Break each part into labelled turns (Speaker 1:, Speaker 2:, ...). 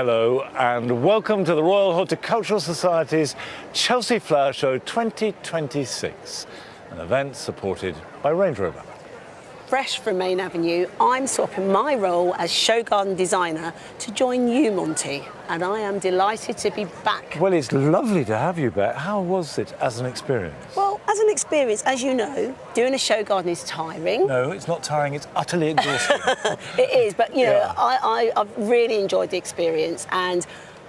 Speaker 1: Hello and welcome to the Royal Horticultural Society's Chelsea Flower Show 2026, an event supported by Range Rover.
Speaker 2: Fresh from Main Avenue, I'm swapping my role as show garden designer to join you, Monty, and I am delighted to be back.
Speaker 1: Well, it's lovely to have you back. How was it as an experience?
Speaker 2: Well, as an experience, as you know, doing a show garden is tiring.
Speaker 1: No, it's not tiring, it's utterly exhausting.
Speaker 2: It is, but you know,
Speaker 1: Yeah.
Speaker 2: I've really enjoyed the experience, and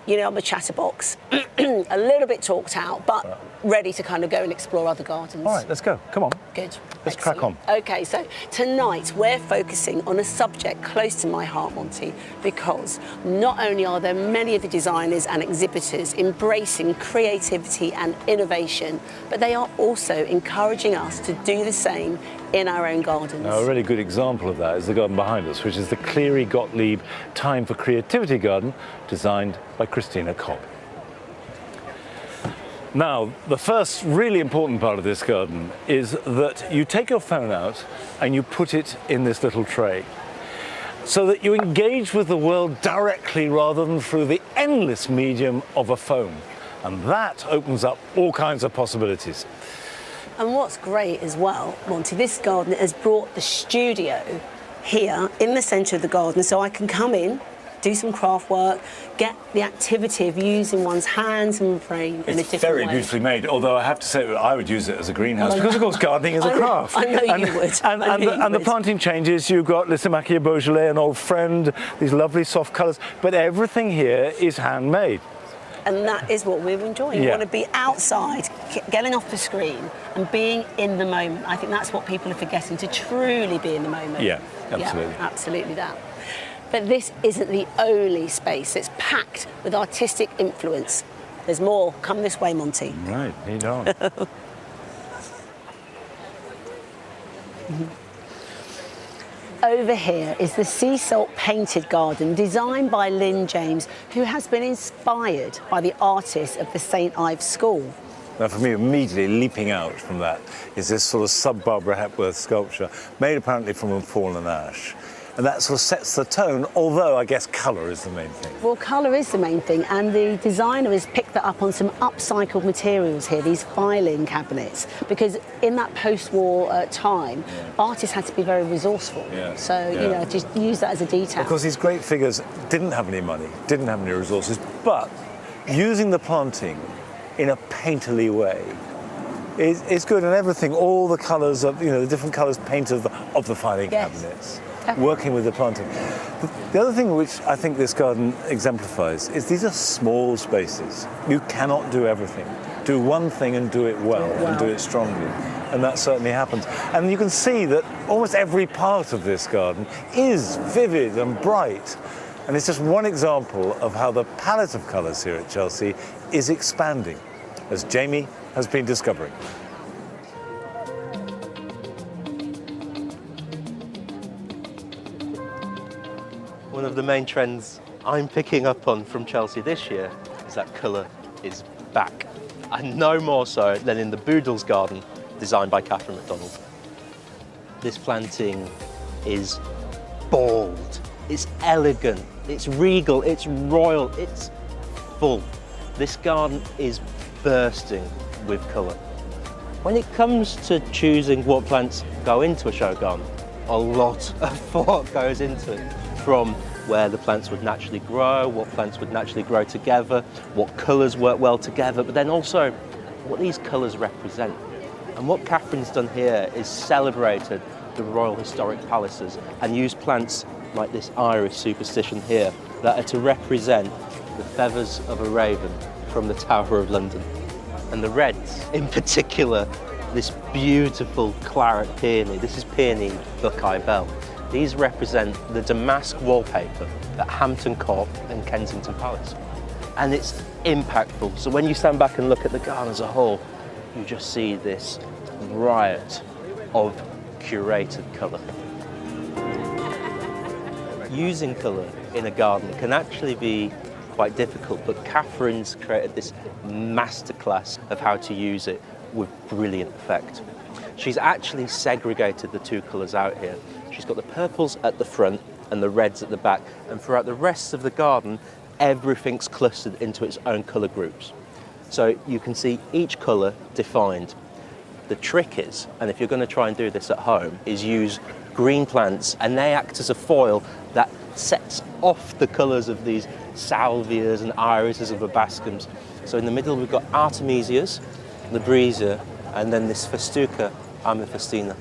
Speaker 2: you know, I'm a chatterbox, a little bit talked out, but ready to kind of go and explore other gardens.
Speaker 1: All right, let's go. Come on.
Speaker 2: Good.
Speaker 1: Let's crack on.
Speaker 2: Okay, so tonight we're focusing on a subject close to my heart, Monty, because not only are there many of the designers and exhibitors embracing creativity and innovation, but they are also encouraging us to do the same in our own gardens.
Speaker 1: Now, a really good example of that is the garden behind us, which is the Cleary Gottlieb Time for Creativity garden, designed by Christina Kopp. Now, the first really important part of this garden is that you take your phone out and you put it in this little tray so that you engage with the world directly rather than through the endless medium of a phone. And that opens up all kinds of possibilities.
Speaker 2: And what's great as well, Monty, this garden has brought the studio here in the centre of the garden, so I can come in, do some craft work, get the activity of using one's hands and brain in a different way.
Speaker 1: It's very beautifully made, although I have to say I would use it as a greenhouse because, of course, gardening is a craft.
Speaker 2: I know you would.
Speaker 1: And the planting changes. You've got Lysimachia Beaujolais, an old friend, these lovely soft colours, but everything here is handmade.
Speaker 2: And that is what we're enjoying. We want to be outside, getting off the screen and being in the moment. I think that's what people are forgetting, to truly be in the moment.
Speaker 1: Yeah, absolutely.
Speaker 2: Yeah, absolutely that. But this isn't the only space. It's packed with artistic influence. There's more. Come this way, Monty.
Speaker 1: Right, lead on.
Speaker 2: Over here is the sea salt painted garden designed by Lynn James, who has been inspired by the artists of the St Ives School.
Speaker 1: Now, for me, immediately leaping out from that is this sort of sub-Barbara Hepworth sculpture, made apparently from a fallen ash. And that sort of sets the tone, although I guess colour is the main thing.
Speaker 2: Well, colour is the main thing, and the designer has picked that up on some upcycled materials here, these filing cabinets, because in that post-war time, artists had to be very resourceful. So, you know, just use that as a detail.
Speaker 1: Because these great figures didn't have any money, didn't have any resources, but using the planting in a painterly way is good, and everything, all the colours of, you know, the different colours painted of the filing cabinets. Working with the planting. The other thing which I think this garden exemplifies is these are small spaces. You cannot do everything. Do one thing and do it well, and do it strongly. And that certainly happens. And you can see that almost every part of this garden is vivid and bright. And it's just one example of how the palette of colours here at Chelsea is expanding, as Jamie has been discovering.
Speaker 3: One of the main trends I'm picking up on from Chelsea this year is that colour is back. And no more so than in the Boodles garden, designed by Catherine MacDonald. This planting is bold, it's elegant, it's regal, it's royal, it's full. This garden is bursting with colour. When it comes to choosing what plants go into a show garden, a lot of thought goes into it. From where the plants would naturally grow, what plants would naturally grow together, what colours work well together, but then also what these colours represent. And what Catherine's done here is celebrated the Royal Historic Palaces and used plants like this Irish superstition here that are to represent the feathers of a raven from the Tower of London. And the reds, in particular, this beautiful claret peony, this is peony Buckeye Bell. These represent the damask wallpaper at Hampton Court and Kensington Palace. And it's impactful. So when you stand back and look at the garden as a whole, you just see this riot of curated colour. Using colour in a garden can actually be quite difficult, but Catherine's created this masterclass of how to use it with brilliant effect. She's actually segregated the two colours out here. She's got the purples at the front and the reds at the back, and throughout the rest of the garden, everything's clustered into its own colour groups. So you can see each colour defined. The trick is, and if you're going to try and do this at home, is use green plants, and they act as a foil that sets off the colours of these salvias and irises and verbascums. So in the middle we've got artemisias, libresia, and then this festuca amethystina.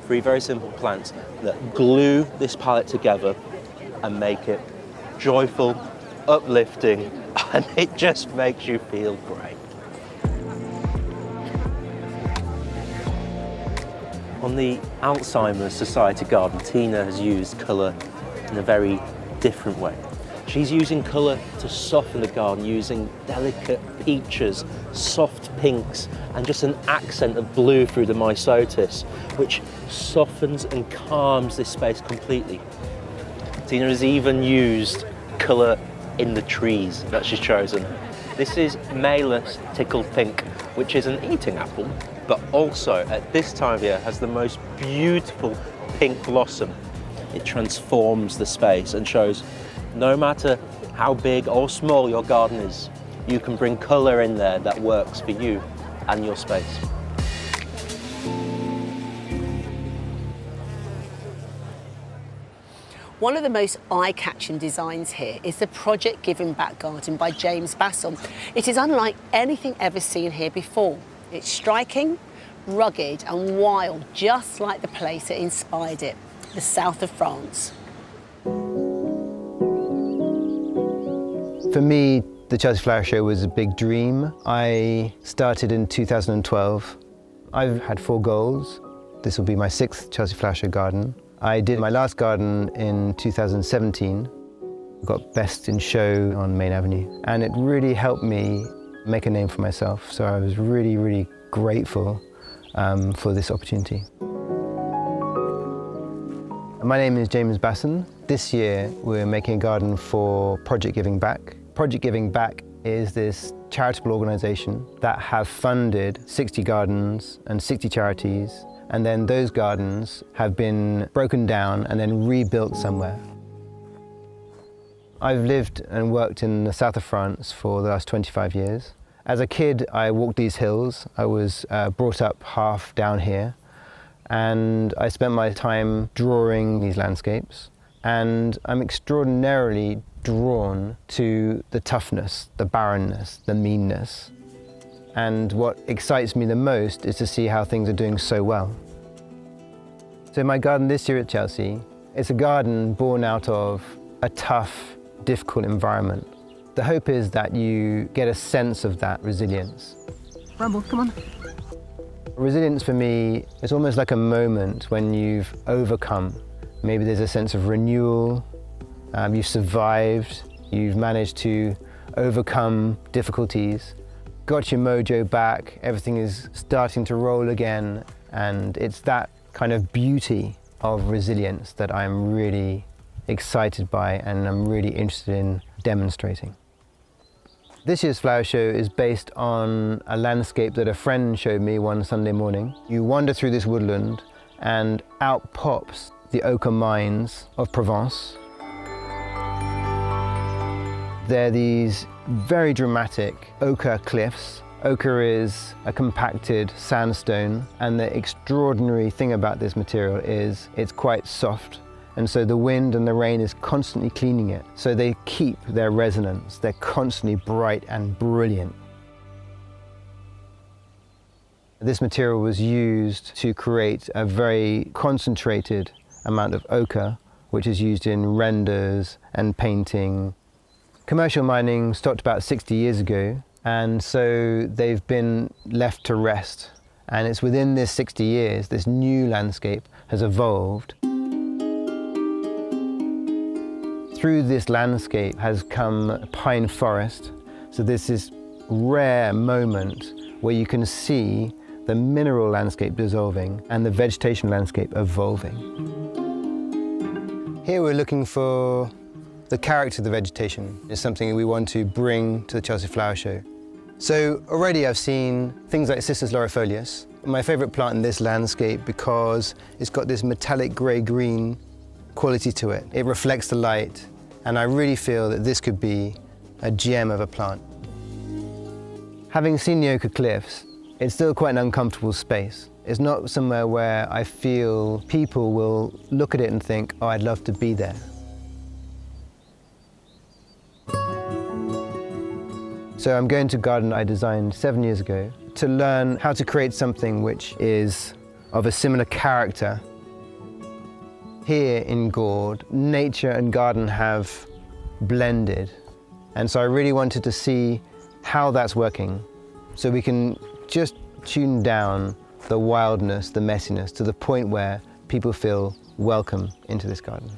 Speaker 3: 3 very simple plants that glue this palette together and make it joyful, uplifting, and it just makes you feel great. On the Alzheimer's Society garden, Tina has used colour in a very different way. She's using colour to soften the garden, using delicate peaches, soft pinks, and just an accent of blue through the myosotis, which softens and calms this space completely. Tina has even used colour in the trees that she's chosen. This is Malus tickled pink, which is an eating apple, but also at this time of year has the most beautiful pink blossom. It transforms the space and shows no matter how big or small your garden is, you can bring colour in there that works for you and your space.
Speaker 2: One of the most eye-catching designs here is the Project Giving Back Garden by James Basson. It is unlike anything ever seen here before. It's striking, rugged and wild, just like the place that inspired it, the south of France.
Speaker 4: For me, the Chelsea Flower Show was a big dream. I started in 2012. I've had 4 goals. This will be my 6th Chelsea Flower Show garden. I did my last garden in 2017. I got Best in Show on Main Avenue. And it really helped me make a name for myself. So I was really, really grateful for this opportunity. My name is James Basson. This year we're making a garden for Project Giving Back. Project Giving Back is this charitable organisation that have funded 60 gardens and 60 charities, and then those gardens have been broken down and then rebuilt somewhere. I've lived and worked in the south of France for the last 25 years. As a kid, I walked these hills. I was brought up half down here, and I spent my time drawing these landscapes. And I'm extraordinarily drawn to the toughness, the barrenness, the meanness. And what excites me the most is to see how things are doing so well. So my garden this year at Chelsea, it's a garden born out of a tough, difficult environment. The hope is that you get a sense of that resilience. Rumble, come on. Resilience for me is almost like a moment when you've overcome. Maybe there's a sense of renewal, you've survived, you've managed to overcome difficulties, got your mojo back, everything is starting to roll again, and it's that kind of beauty of resilience that I'm really excited by and I'm really interested in demonstrating. This year's flower show is based on a landscape that a friend showed me one Sunday morning. You wander through this woodland and out pops the ochre mines of Provence. They're these very dramatic ochre cliffs. Ochre is a compacted sandstone, and the extraordinary thing about this material is it's quite soft, and so the wind and the rain is constantly cleaning it. So they keep their resonance. They're constantly bright and brilliant. This material was used to create a very concentrated amount of ochre, which is used in renders and painting. Commercial mining stopped about 60 years ago, and so they've been left to rest. And it's within this 60 years, this new landscape has evolved. Through this landscape has come a pine forest. So there's this rare moment where you can see the mineral landscape dissolving and the vegetation landscape evolving. Here we're looking for the character of the vegetation. It's something we want to bring to the Chelsea Flower Show. So already I've seen things like Cistus laurifolius, my favourite plant in this landscape because it's got this metallic grey-green quality to it. It reflects the light And I really feel that this could be a gem of a plant. Having seen the Ochre Cliffs, it's still quite an uncomfortable space. It's not somewhere where I feel people will look at it and think, oh, I'd love to be there. So I'm going to a garden I designed 7 years ago to learn how to create something which is of a similar character. Here in Gord, nature and garden have blended. And so I really wanted to see how that's working, so we can just tune down the wildness, the messiness, to the point where people feel welcome into this garden.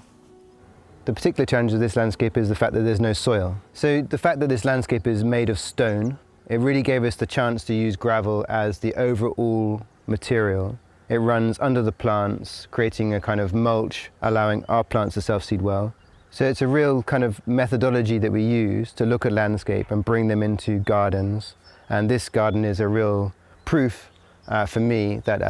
Speaker 4: The particular challenge of this landscape is the fact that there's no soil. So the fact that this landscape is made of stone, it really gave us the chance to use gravel as the overall material. It runs under the plants, creating a kind of mulch, allowing our plants to self-seed well. So it's a real kind of methodology that we use to look at landscape and bring them into gardens. And this garden is a real proof for me that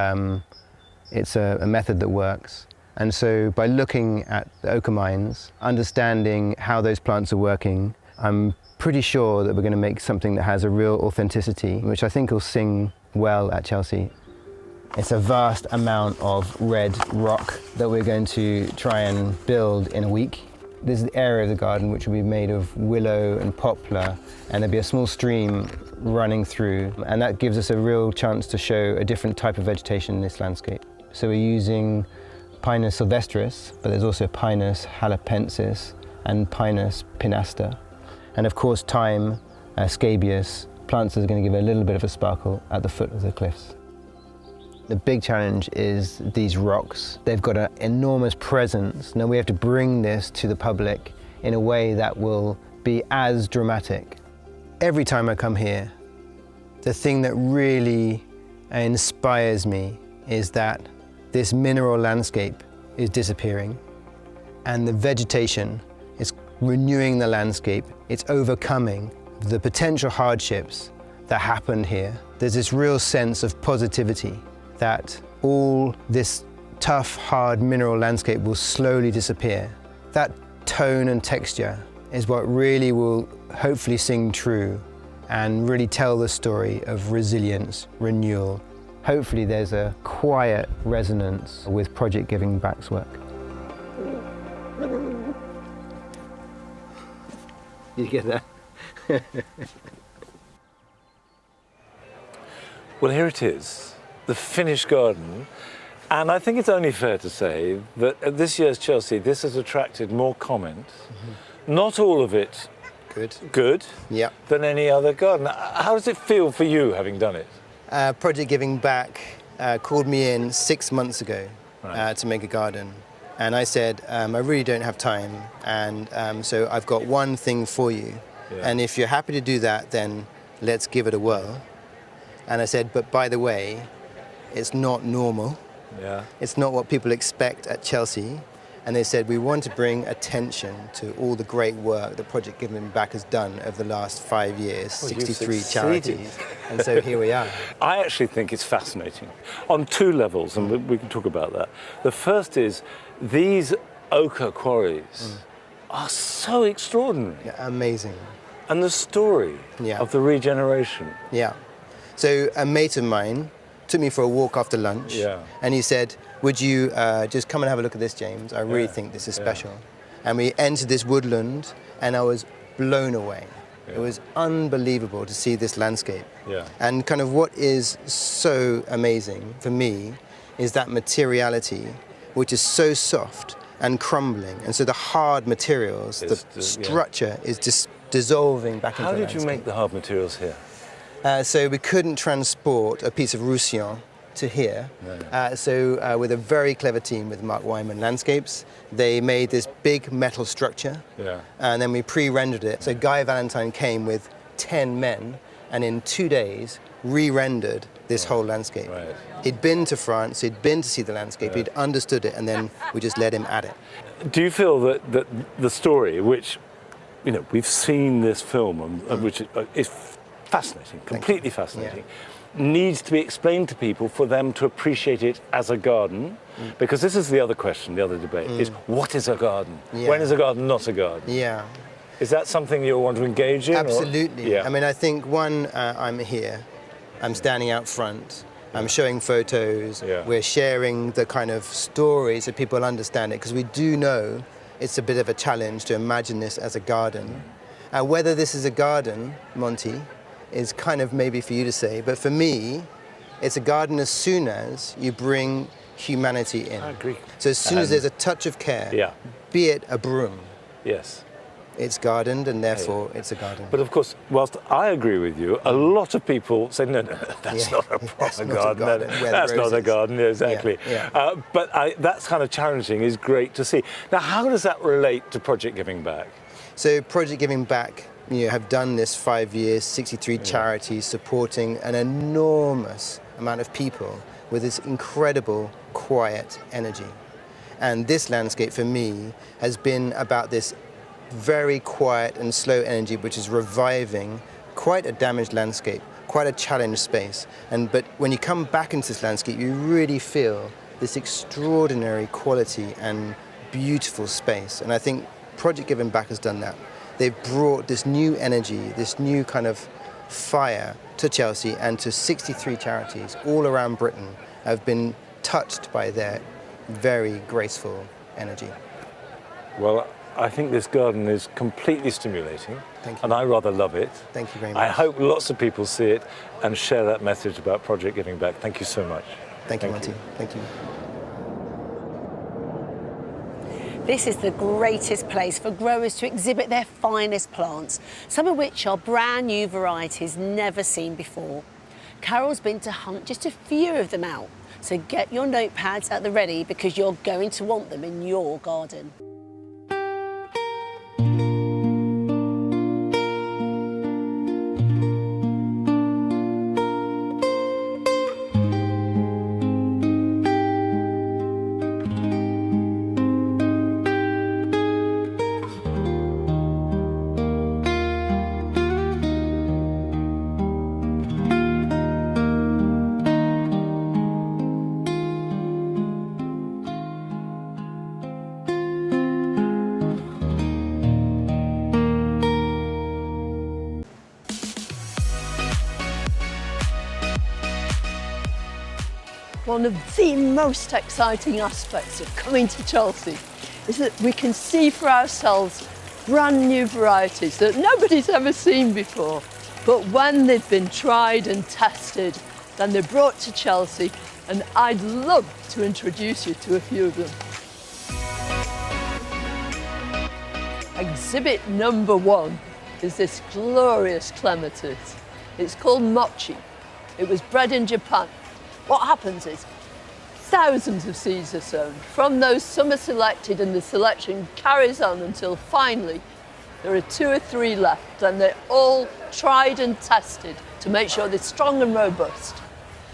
Speaker 4: it's a method that works. And so by looking at the ochre mines, understanding how those plants are working, I'm pretty sure that we're going to make something that has a real authenticity, which I think will sing well at Chelsea. It's a vast amount of red rock that we're going to try and build in a week. This is the area of the garden which will be made of willow and poplar, and there'll be a small stream running through, and that gives us a real chance to show a different type of vegetation in this landscape. So we're using Pinus sylvestris, but there's also Pinus halepensis and Pinus pinasta. And of course thyme, scabious, plants that are going to give a little bit of a sparkle at the foot of the cliffs. The big challenge is these rocks. They've got an enormous presence. Now we have to bring this to the public in a way that will be as dramatic. Every time I come here, the thing that really inspires me is that this mineral landscape is disappearing and the vegetation is renewing the landscape. It's overcoming the potential hardships that happened here. There's this real sense of positivity that all this tough, hard mineral landscape will slowly disappear. That tone and texture is what really will hopefully sing true and really tell the story of resilience, renewal. Hopefully there's a quiet resonance with Project Giving Back's work. Did you get that?
Speaker 1: Well, here it is, the finished garden. And I think it's only fair to say that at this year's Chelsea, this has attracted more comment. Not all of it good
Speaker 4: Yeah.
Speaker 1: than any other garden. How does it feel for you, having done it?
Speaker 4: Project Giving Back called me in 6 months ago
Speaker 1: Right.
Speaker 4: to make a garden. And I said, I really don't have time. And so I've got one thing for you.
Speaker 1: Yeah.
Speaker 4: And if you're happy to do that, then let's give it a whirl. And I said, but by the way, it's not normal.
Speaker 1: Yeah.
Speaker 4: It's not what people expect at Chelsea. And they said, we want to bring attention to all the great work that Project Giving Back has done over the last 5 years,
Speaker 1: Well, you've
Speaker 4: 63
Speaker 1: succeeded.
Speaker 4: charities. And so here we are.
Speaker 1: I actually think it's fascinating on two levels, and we can talk about that. The first is these ochre quarries are so extraordinary.
Speaker 4: Yeah, amazing.
Speaker 1: And the story
Speaker 4: Yeah.
Speaker 1: of the regeneration.
Speaker 4: Yeah. So a mate of mine took me for a walk after lunch,
Speaker 1: Yeah.
Speaker 4: and he said, would you just come and have a look at this, James? I really
Speaker 1: Yeah.
Speaker 4: think this is
Speaker 1: Yeah.
Speaker 4: special. And we entered this woodland, and I was blown away.
Speaker 1: Yeah.
Speaker 4: It was unbelievable to see this landscape.
Speaker 1: Yeah.
Speaker 4: And kind of what is so amazing for me is that materiality, which is so soft and crumbling. And so the hard materials,
Speaker 1: It's
Speaker 4: the
Speaker 1: yeah.
Speaker 4: structure is just dissolving back
Speaker 1: How
Speaker 4: into the
Speaker 1: did you
Speaker 4: landscape.
Speaker 1: make the hard materials here?
Speaker 4: So we couldn't transport a piece of Roussillon to here.
Speaker 1: No.
Speaker 4: So with a very clever team with Mark Wyman Landscapes, they made this big metal structure,
Speaker 1: Yeah.
Speaker 4: and then we pre-rendered it. So Guy Valentine came with 10 men, and in 2 days re-rendered this whole landscape.
Speaker 1: Right.
Speaker 4: He'd been to France, he'd been to see the landscape, he'd understood it, and then we just let him at it.
Speaker 1: Do you feel that the story, which, we've seen this film, which is fascinating, completely fascinating, needs to be explained to people for them to appreciate it as a garden. Because this is the other question, the other debate, is what is a garden?
Speaker 4: Yeah.
Speaker 1: When is a garden not a garden?
Speaker 4: Yeah.
Speaker 1: Is that something you want to engage in?
Speaker 4: Absolutely.
Speaker 1: Yeah.
Speaker 4: I mean, I think I'm here, I'm standing out front, I'm showing photos,
Speaker 1: Yeah.
Speaker 4: we're sharing the kind of stories so people understand it, because we do know it's a bit of a challenge to imagine this as a garden. Whether this is a garden, Monty, is kind of maybe for you to say, but for me, it's a garden as soon as you bring humanity in.
Speaker 1: I agree.
Speaker 4: So as soon as there's a touch of care,
Speaker 1: Yeah.
Speaker 4: be it a broom,
Speaker 1: Yes.
Speaker 4: it's gardened and therefore it's a garden.
Speaker 1: But of course, whilst I agree with you, a lot of people say, no, that's
Speaker 4: Yeah.
Speaker 1: not a
Speaker 4: That's
Speaker 1: proper
Speaker 4: not a
Speaker 1: garden.
Speaker 4: garden where the
Speaker 1: That's not a
Speaker 4: roses.
Speaker 1: garden, exactly.
Speaker 4: Yeah.
Speaker 1: But that's kind of challenging, is great to see. Now, how does that relate to Project Giving Back?
Speaker 4: So Project Giving Back, have done this 5 years, 63 charities supporting an enormous amount of people with this incredible quiet energy. And this landscape for me has been about this very quiet and slow energy which is reviving quite a damaged landscape, quite a challenged space. But when you come back into this landscape, you really feel this extraordinary quality and beautiful space. And I think Project Giving Back has done that. They've brought this new energy, this new kind of fire to Chelsea, and to 63 charities all around Britain have been touched by their very graceful energy.
Speaker 1: Well, I think this garden is completely stimulating.
Speaker 4: Thank you.
Speaker 1: And I rather love it.
Speaker 4: Thank you very much.
Speaker 1: I hope lots of people see it and share that message about Project Giving Back. Thank you so much.
Speaker 4: Thank you, Monty. Thank you.
Speaker 2: This is the greatest place for growers to exhibit their finest plants, some of which are brand new varieties never seen before. Carol's been to hunt just a few of them out, so get your notepads at the ready because you're going to want them in your garden. One of the most exciting aspects of coming to Chelsea is that we can see for ourselves brand new varieties that nobody's ever seen before. But when they've been tried and tested, then they're brought to Chelsea, and I'd love to introduce you to a few of them. Exhibit number 1 is this glorious clematis. It's called mochi. It was bred in Japan. What happens is thousands of seeds are sown. From those, some are selected, and the selection carries on until finally there are 2 or 3 left, and they're all tried and tested to make sure they're strong and robust.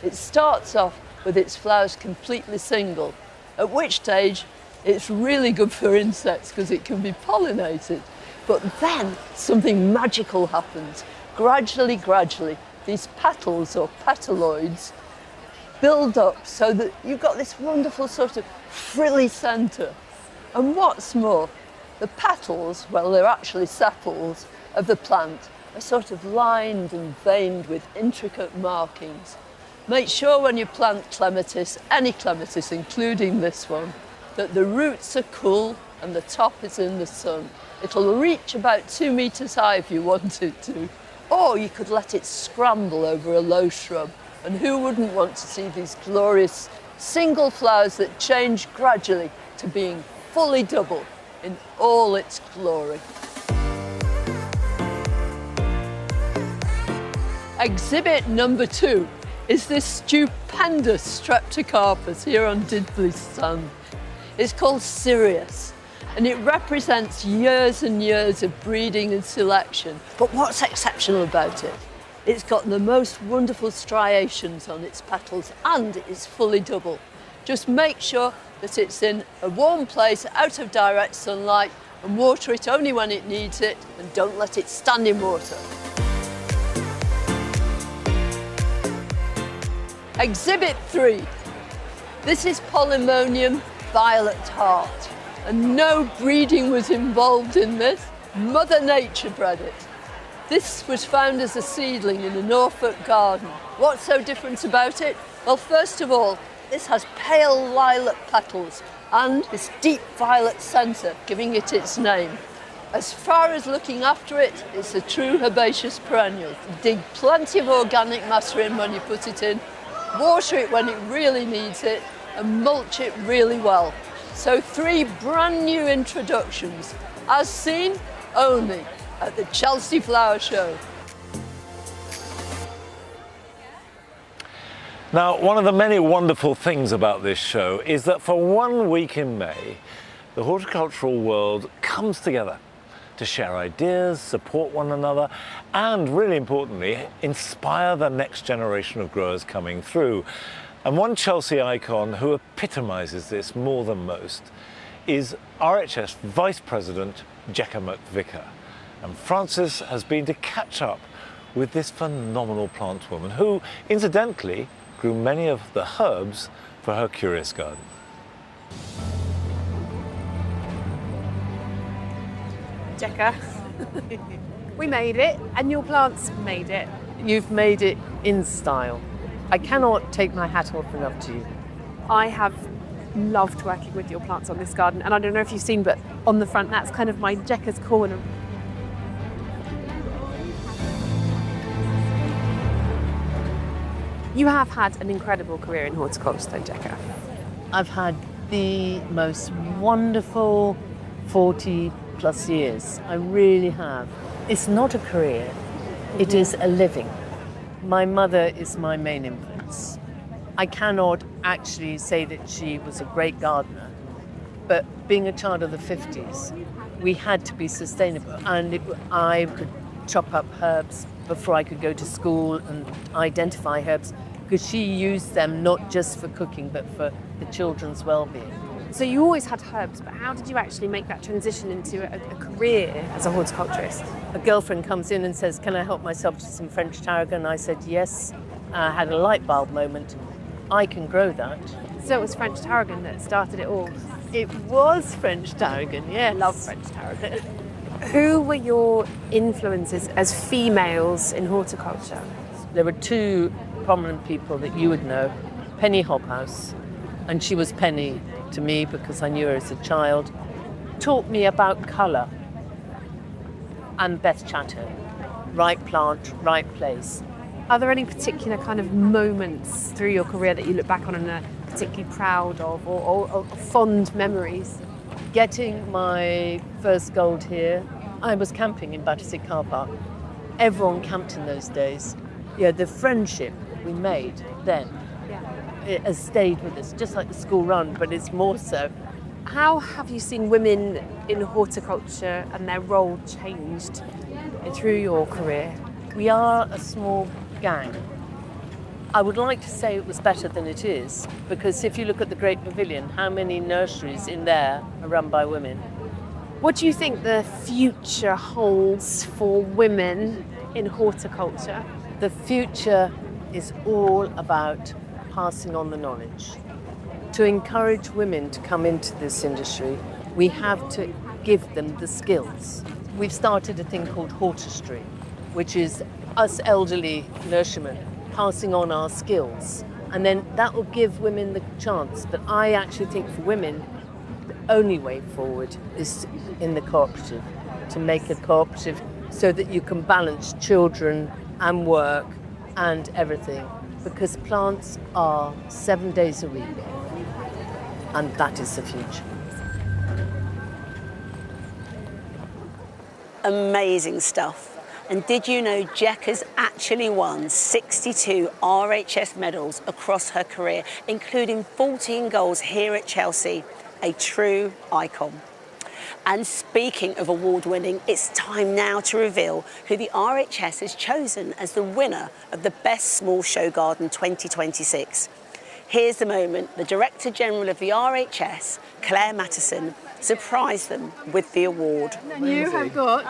Speaker 2: It starts off with its flowers completely single, at which stage it's really good for insects because it can be pollinated. But then something magical happens. Gradually, these petals or petaloids build up so that you've got this wonderful sort of frilly centre. And what's more, the petals, well, they're actually sepals of the plant, are sort of lined and veined with intricate markings. Make sure when you plant clematis, any clematis, including this one, that the roots are cool and the top is in the sun. It'll reach about 2 meters high if you want it to, or you could let it scramble over a low shrub. And who wouldn't want to see these glorious single flowers that change gradually to being fully double in all its glory. Exhibit number 2 is this stupendous Streptocarpus here on Diddley's Stand. It's called Sirius, and it represents years and years of breeding and selection. But what's exceptional about it? It's got the most wonderful striations on its petals, and it's fully double. Just make sure that it's in a warm place, out of direct sunlight, and water it only when it needs it, and don't let it stand in water.
Speaker 5: Exhibit 3. This is Polemonium Violet Heart. And no breeding was involved in this. Mother Nature bred it. This was found as a seedling in a Norfolk garden. What's so different about it? Well, first of all, this has pale lilac petals and this deep violet centre, giving it its name. As far as looking after it, it's a true herbaceous perennial. Dig plenty of organic matter in when you put it in, water it when it really needs it, and mulch it really well. So 3 brand new introductions, as seen only at the Chelsea Flower Show.
Speaker 1: Now, one of the many wonderful things about this show is that for 1 week in May, the horticultural world comes together to share ideas, support one another, and really importantly, inspire the next generation of growers coming through. And one Chelsea icon who epitomises this more than most is RHS Vice President Jekka McVicker. And Francis has been to catch up with this phenomenal plant woman who, incidentally, grew many of the herbs for her curious garden.
Speaker 6: Jekka, we made it, and your plants made it.
Speaker 7: You've made it in style. I cannot take my hat off enough to you.
Speaker 6: I have loved working with your plants on this garden, and I don't know if you've seen, but on the front, that's kind of my Jekka's corner. You have had an incredible career in horticulture, though, Jekka.
Speaker 7: I've had the most wonderful 40 plus years. I really have. It's not a career, it is a living. My mother is my main influence. I cannot actually say that she was a great gardener, but being a child of the 50s, we had to be sustainable, and I could chop up herbs before I could go to school and identify herbs, because she used them not just for cooking but for the children's well-being.
Speaker 6: So you always had herbs, but how did you actually make that transition into a career as a horticulturist?
Speaker 7: A girlfriend comes in and says, can I help myself to some French tarragon? I said yes. I had a light bulb moment. I can grow that.
Speaker 6: So it was French tarragon that started it all?
Speaker 7: It was French tarragon, yes.
Speaker 6: I love French tarragon. Who were your influences as females in horticulture?
Speaker 7: There were 2 prominent people that you would know. Penny Hobhouse, and she was Penny to me because I knew her as a child, taught me about colour. And Beth Chatto, right plant, right place.
Speaker 6: Are there any particular kind of moments through your career that you look back on and are particularly proud of, or fond memories?
Speaker 7: Getting my first gold here, I was camping in Battersea Car Park. Everyone camped in those days. Yeah, the friendship we made then, it has stayed with us, just like the school run, but it's more so.
Speaker 6: How have you seen women in horticulture and their role changed through your career?
Speaker 7: We are a small gang. I would like to say it was better than it is, because if you look at the Great Pavilion, how many nurseries in there are run by women?
Speaker 6: What do you think the future holds for women in horticulture?
Speaker 7: The future is all about passing on the knowledge. To encourage women to come into this industry, we have to give them the skills. We've started a thing called Hortistry, which is us elderly nurserymen passing on our skills. And then that will give women the chance. But I actually think for women, the only way forward is in the cooperative, to make a cooperative so that you can balance children and work and everything. Because plants are 7 days a week, and that is the future.
Speaker 2: Amazing stuff. And did you know Jekka's actually won 62 RHS medals across her career, including 14 goals here at Chelsea, a true icon. And speaking of award-winning, it's time now to reveal who the RHS has chosen as the winner of the Best Small Show Garden 2026. Here's the moment the Director General of the RHS, Claire Mattison, surprised them with the award.
Speaker 5: And you have got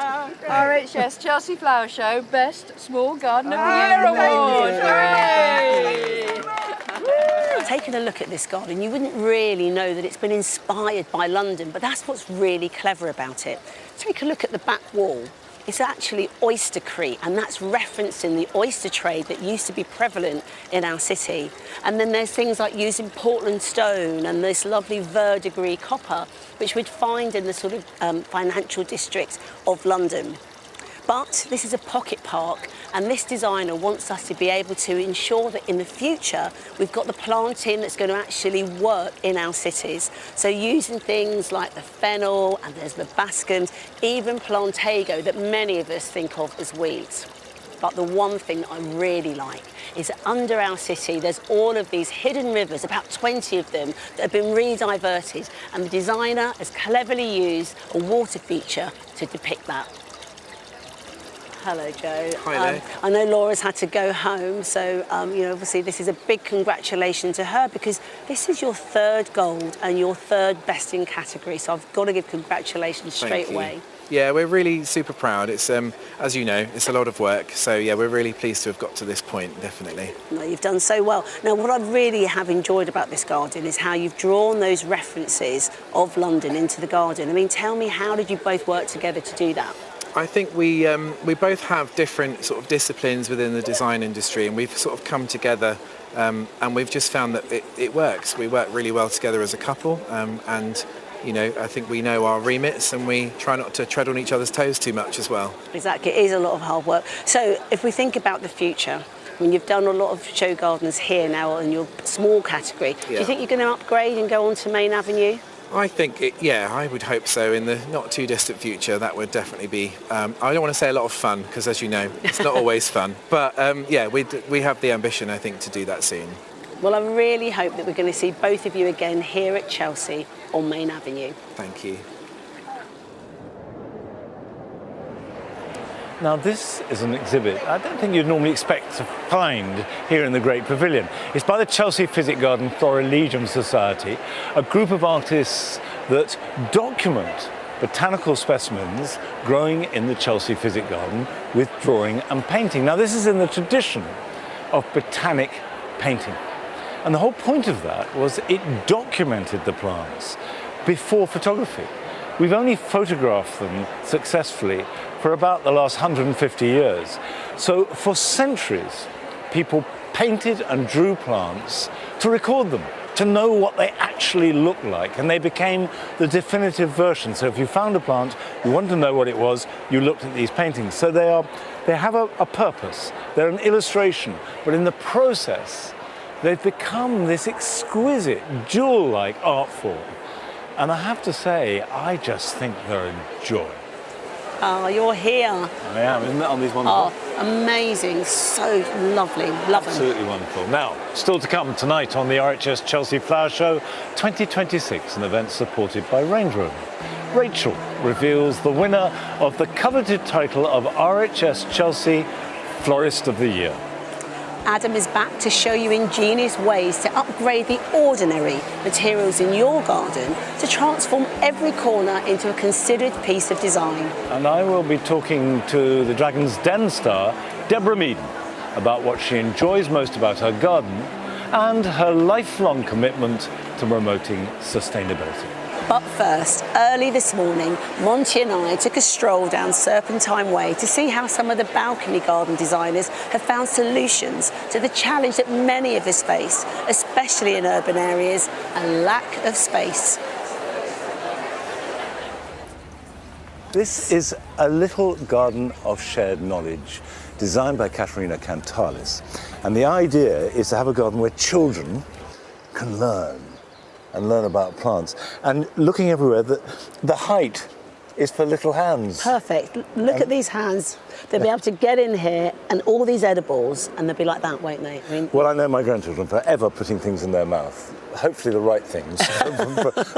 Speaker 5: RHS Chelsea Flower Show Best Small Garden of the Year Award. Hooray!
Speaker 2: Taking a look at this garden, you wouldn't really know that it's been inspired by London, but that's what's really clever about it. Take a look at the back wall. It's actually oystercrete, and that's referencing the oyster trade that used to be prevalent in our city. And then there's things like using Portland stone and this lovely verdigris copper, which we'd find in the sort of financial district of London. But this is a pocket park, and this designer wants us to be able to ensure that in the future we've got the planting that's going to actually work in our cities. So using things like the fennel, and there's the bascums, even plantago that many of us think of as weeds. But the one thing that I really like is that under our city there's all of these hidden rivers, about 20 of them, that have been re-diverted, and the designer has cleverly used a water feature to depict that. Hello, Joe.
Speaker 8: Hi there.
Speaker 2: I know Laura's had to go home, so you know, obviously this is a big congratulations to her, because this is your 3rd gold and your 3rd best in category. So I've got to give congratulations straight away.
Speaker 8: Yeah, we're really super proud. It's, as you know, it's a lot of work. So yeah, we're really pleased to have got to this point, definitely.
Speaker 2: No, you've done so well. Now, what I really have enjoyed about this garden is how you've drawn those references of London into the garden. I mean, tell me, how did you both work together to do that?
Speaker 8: I think we both have different sort of disciplines within the design industry, and we've sort of come together, and we've just found that it works. We work really well together as a couple, and you know, I think we know our remits, and we try not to tread on each other's toes too much as well.
Speaker 2: Exactly, it is a lot of hard work. So if we think about the future, when you've done a lot of show gardens here now in your small category, do you think you're going to upgrade and go on to Main Avenue?
Speaker 8: I think, yeah, I would hope so. In the not too distant future, that would definitely be, I don't want to say a lot of fun, because as you know, it's not always fun. But yeah, we have the ambition, I think, to do that soon.
Speaker 2: Well, I really hope that we're going to see both of you again here at Chelsea on Main Avenue.
Speaker 8: Thank you.
Speaker 1: Now, this is an exhibit I don't think you'd normally expect to find here in the Great Pavilion. It's by the Chelsea Physic Garden Florilegium Society, a group of artists that document botanical specimens growing in the Chelsea Physic Garden with drawing and painting. Now, this is in the tradition of botanic painting. And the whole point of that was it documented the plants before photography. We've only photographed them successfully for about the last 150 years. So for centuries, people painted and drew plants to record them, to know what they actually look like, and they became the definitive version. So if you found a plant, you wanted to know what it was, you looked at these paintings. So they have a purpose, they're an illustration, but in the process, they've become this exquisite, jewel-like art form. And I have to say, I just think they're a joy.
Speaker 2: Oh, you're here.
Speaker 1: I am, isn't it, on these wonderful?
Speaker 2: Oh, amazing, so lovely, love them.
Speaker 1: Absolutely wonderful. Now, still to come tonight on the RHS Chelsea Flower Show 2026, an event supported by Range Rover. Rachel reveals the winner of the coveted title of RHS Chelsea Florist of the Year.
Speaker 2: Adam is back to show you ingenious ways to upgrade the ordinary materials in your garden to transform every corner into a considered piece of design.
Speaker 1: And I will be talking to the Dragon's Den star, Deborah Meaden, about what she enjoys most about her garden and her lifelong commitment to promoting sustainability.
Speaker 2: But first, early this morning, Monty and I took a stroll down Serpentine Way to see how some of the balcony garden designers have found solutions to the challenge that many of us face, especially in urban areas, a lack of space.
Speaker 1: This is a little garden of shared knowledge designed by Katerina Kantalis. And the idea is to have a garden where children can learn about plants. And looking everywhere, the height is for little hands.
Speaker 2: Perfect. Look at these hands. They'll be able to get in here and all these edibles, and they'll be like that, won't they? I mean,
Speaker 1: well, I know my grandchildren forever putting things in their mouth. Hopefully the right things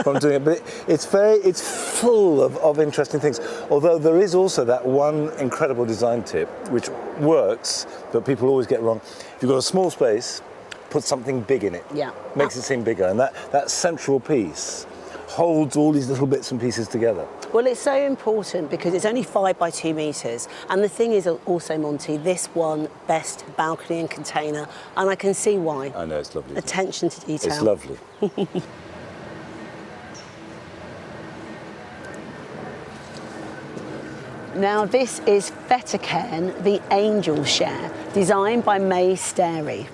Speaker 1: from doing it. But it's full of interesting things. Although there is also that one incredible design tip, which works, but people always get wrong. If you've got a small space, put something big in it.
Speaker 2: Yeah.
Speaker 1: Makes it seem bigger. And that central piece holds all these little bits and pieces together.
Speaker 2: Well, it's so important because it's only 5 by 2 metres. And the thing is also, Monty, this won Best Balcony and Container. And I can see why.
Speaker 1: I know, it's lovely.
Speaker 2: Attention to detail.
Speaker 1: It's lovely.
Speaker 2: Now, this is Fettercairn, the Angel Share, designed by May Sterry.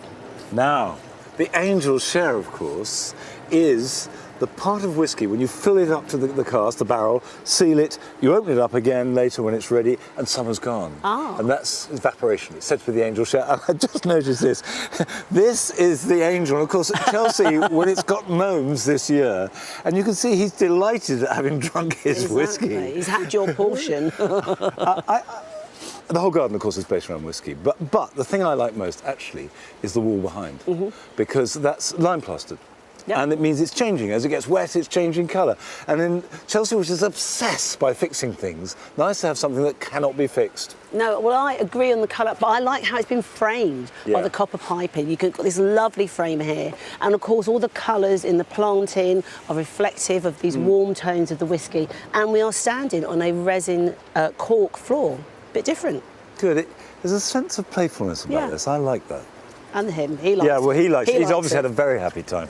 Speaker 1: Now, the Angel's Share, of course, is the part of whiskey when you fill it up to the cask, the barrel, seal it, you open it up again later when it's ready, and summer's gone.
Speaker 2: Ah.
Speaker 1: And that's evaporation. It's said to be the Angel Share. And I just noticed this. This is the Angel. And of course, at Chelsea, when it's got gnomes this year, and you can see he's delighted at having drunk his whiskey.
Speaker 2: He's had your portion.
Speaker 1: The whole garden, of course, is based around whiskey. But the thing I like most, actually, is the wall behind. Because that's lime plastered.
Speaker 2: Yep.
Speaker 1: And it means it's changing. As it gets wet, it's changing colour. And in Chelsea, which is obsessed by fixing things, nice to have something that cannot be fixed.
Speaker 2: No, well, I agree on the colour, but I like how it's been framed by the copper piping. You've got this lovely frame here. And, of course, all the colours in the planting are reflective of these warm tones of the whiskey. And we are standing on a resin cork floor. Bit different.
Speaker 1: Good. There's a sense of playfulness about this. I like that.
Speaker 2: And him, he likes it.
Speaker 1: Yeah, well, he likes it. He's obviously
Speaker 2: it.
Speaker 1: had a very happy time.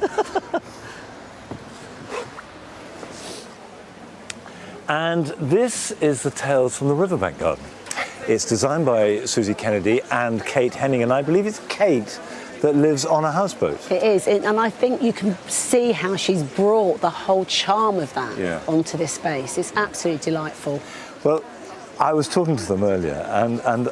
Speaker 1: And this is the Tales from the Riverbank Garden. It's designed by Susie Kennedy and Kate Henning, and I believe it's Kate that lives on a houseboat.
Speaker 2: It is, and I think you can see how she's brought the whole charm of that onto this space. It's absolutely delightful.
Speaker 1: Well, I was talking to them earlier, and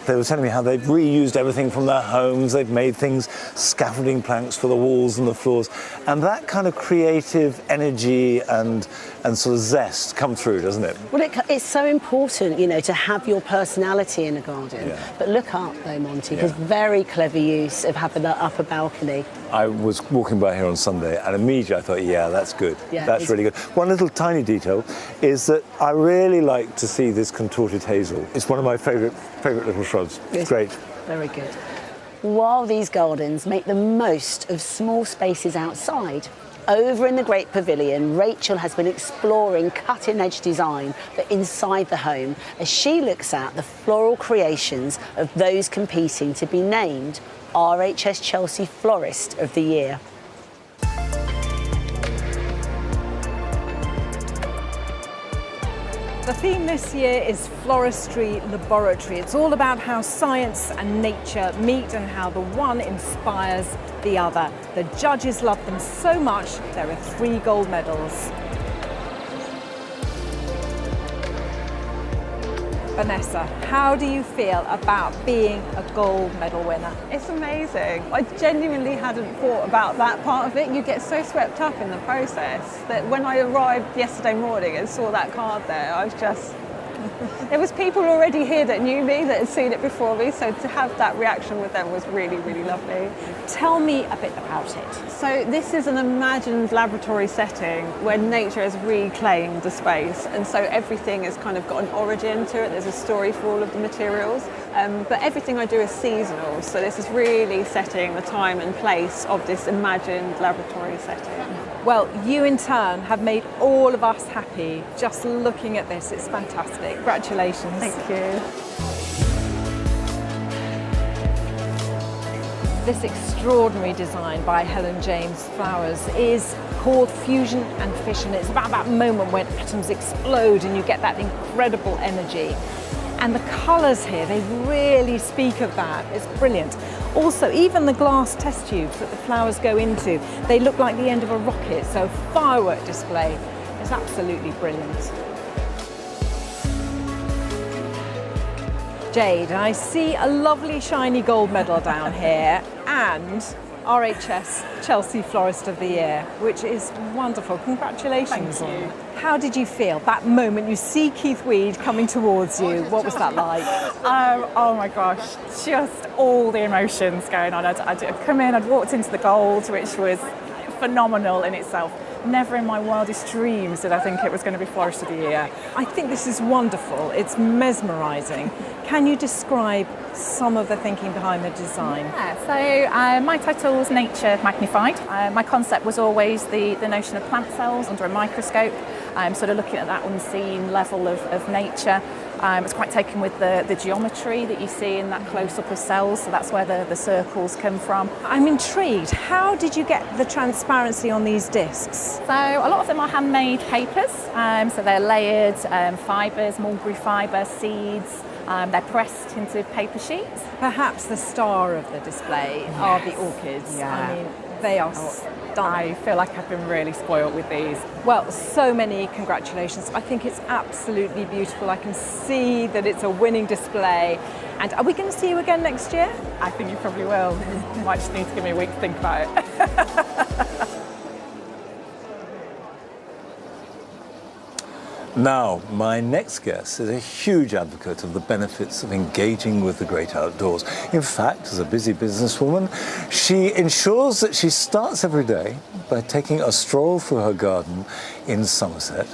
Speaker 1: they were telling me how they've reused everything from their homes. They've made things, scaffolding planks for the walls and the floors. And that kind of creative energy and sort of zest come through, doesn't it?
Speaker 2: Well, it's so important, you know, to have your personality in a garden. But look up, though, Monty, because very clever use of having that upper balcony.
Speaker 1: I was walking by here on Sunday, and immediately I thought, yeah, that's good.
Speaker 2: Yeah,
Speaker 1: that's really good. One little tiny detail is that I really like to see this contorted hazel. It's one of my favourite little shrubs. It's great.
Speaker 2: Very good. While these gardens make the most of small spaces outside, over in the Great Pavilion, Rachel has been exploring cutting-edge design for inside the home as she looks at the floral creations of those competing to be named RHS Chelsea Florist of the Year.
Speaker 9: The theme this year is Floristry Laboratory. It's all about how science and nature meet and how the one inspires the other. The judges love them so much, there are 3 gold medals. Vanessa, how do you feel about being a gold medal winner?
Speaker 10: It's amazing. I genuinely hadn't thought about that part of it. You get so swept up in the process that when I arrived yesterday morning and saw that card there, I was just... There was people already here that knew me, that had seen it before me, so to have that reaction with them was really, really lovely.
Speaker 9: Tell me a bit about it.
Speaker 10: So this is an imagined laboratory setting where nature has reclaimed the space, and so everything has kind of got an origin to it. There's a story for all of the materials, but everything I do is seasonal, so this is really setting the time and place of this imagined laboratory setting.
Speaker 9: Well, you in turn have made all of us happy just looking at this. It's fantastic. Congratulations.
Speaker 10: Thank you.
Speaker 9: This extraordinary design by Helen James Flowers is called Fusion and Fission. It's about that moment when atoms explode and you get that incredible energy. And the colours here, they really speak of that. It's brilliant. Also, even the glass test tubes that the flowers go into, they look like the end of a rocket, so firework display is absolutely brilliant. Jade, I see a lovely shiny gold medal down here and RHS Chelsea Florist of the Year, which is wonderful. Congratulations.
Speaker 10: Thank you.
Speaker 9: How did you feel that moment you see Keith Weed coming towards you? What was that like?
Speaker 10: Oh my gosh, just all the emotions going on. I'd come in, I'd walked into the gold, which was phenomenal in itself.
Speaker 9: Never in my wildest dreams did I think it was going to be Florist of the Year. I think this is wonderful. It's mesmerising. Can you describe some of the thinking behind the design?
Speaker 11: Yeah, so my title is Nature Magnified. My concept was always the notion of plant cells under a microscope, sort of looking at that unseen level of nature. It's quite taken with the geometry that you see in that close-up of cells, so that's where the circles come from.
Speaker 9: I'm intrigued. How did you get the transparency on these discs?
Speaker 11: So a lot of them are handmade papers, so they're layered fibres, mulberry fibre, seeds. They're pressed into paper sheets.
Speaker 9: Perhaps the star of the display are the orchids.
Speaker 11: Yeah.
Speaker 9: I mean, they are stunning.
Speaker 11: I feel like I've been really spoiled with these.
Speaker 9: Well, so many congratulations. I think it's absolutely beautiful. I can see that it's a winning display. And are we going to see you again next year?
Speaker 11: I think you probably will. You might just need to give me a week to think about it.
Speaker 1: Now, my next guest is a huge advocate of the benefits of engaging with the great outdoors. In fact, as a busy businesswoman, she ensures that she starts every day by taking a stroll through her garden in Somerset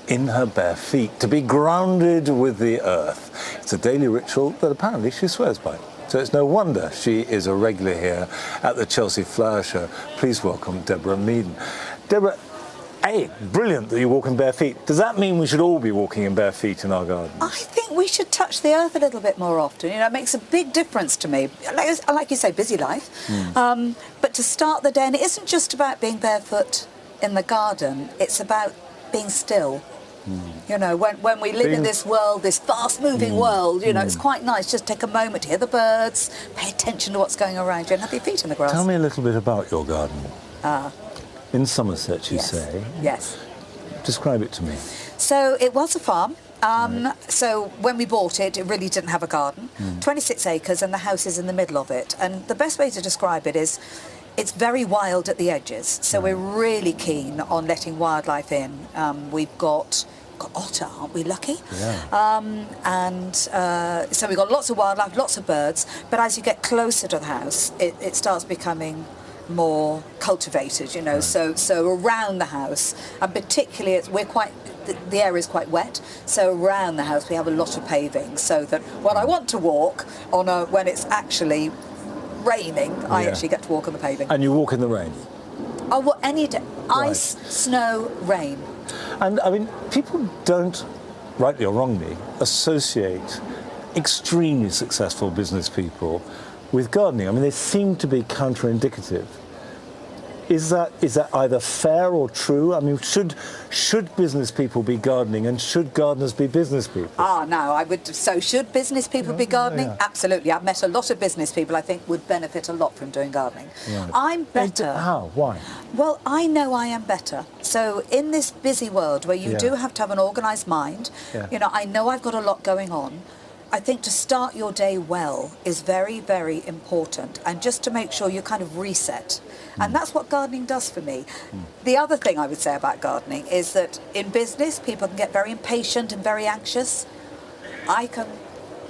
Speaker 1: in her bare feet to be grounded with the earth. It's a daily ritual that apparently she swears by. So it's no wonder she is a regular here at the Chelsea Flower Show. Please welcome Deborah Meaden. Deborah, brilliant that you walk in bare feet. Does that mean we should all be walking in bare feet in our gardens?
Speaker 12: I think we should touch the earth a little bit more often. You know, it makes a big difference to me. Like you say, busy life. But to start the day, and it isn't just about being barefoot in the garden, it's about being still. You know, when we live in this world, this fast-moving world, you know, it's quite nice just take a moment to hear the birds, pay attention to what's going around you and have your feet in the grass.
Speaker 1: Tell me a little bit about your garden. In Somerset, you say?
Speaker 12: Yes.
Speaker 1: Describe it to me.
Speaker 12: So it was a farm. So when we bought it, it really didn't have a garden. 26 acres and the house is in the middle of it. And the best way to describe it is it's very wild at the edges. So we're really keen on letting wildlife in. We've got otter, aren't we lucky?
Speaker 1: Yeah.
Speaker 12: So we've got lots of wildlife, lots of birds. But as you get closer to the house, it starts becoming more cultivated, you know, so around the house, and particularly the area is quite wet, so around the house we have a lot of paving, so that when I want to walk when it's actually raining, I actually get to walk on the paving.
Speaker 1: And you walk in the rain?
Speaker 12: Oh, well, any day. Ice, snow, rain.
Speaker 1: And I mean, people don't, rightly or wrongly, associate extremely successful business people with gardening. I mean, they seem to be counterindicative. Is that either fair or true? I mean, should business people be gardening, and should gardeners be business people?
Speaker 12: No, so should business people be gardening? Yeah. Absolutely. I've met a lot of business people I think would benefit a lot from doing gardening. Right. I'm better.
Speaker 1: How? Why?
Speaker 12: Well, I know I am better. So in this busy world where you do have to have an organised mind, you know, I know I've got a lot going on. I think to start your day well is very, very important, and just to make sure you kind of reset. And that's what gardening does for me. The other thing I would say about gardening is that in business, people can get very impatient and very anxious. I can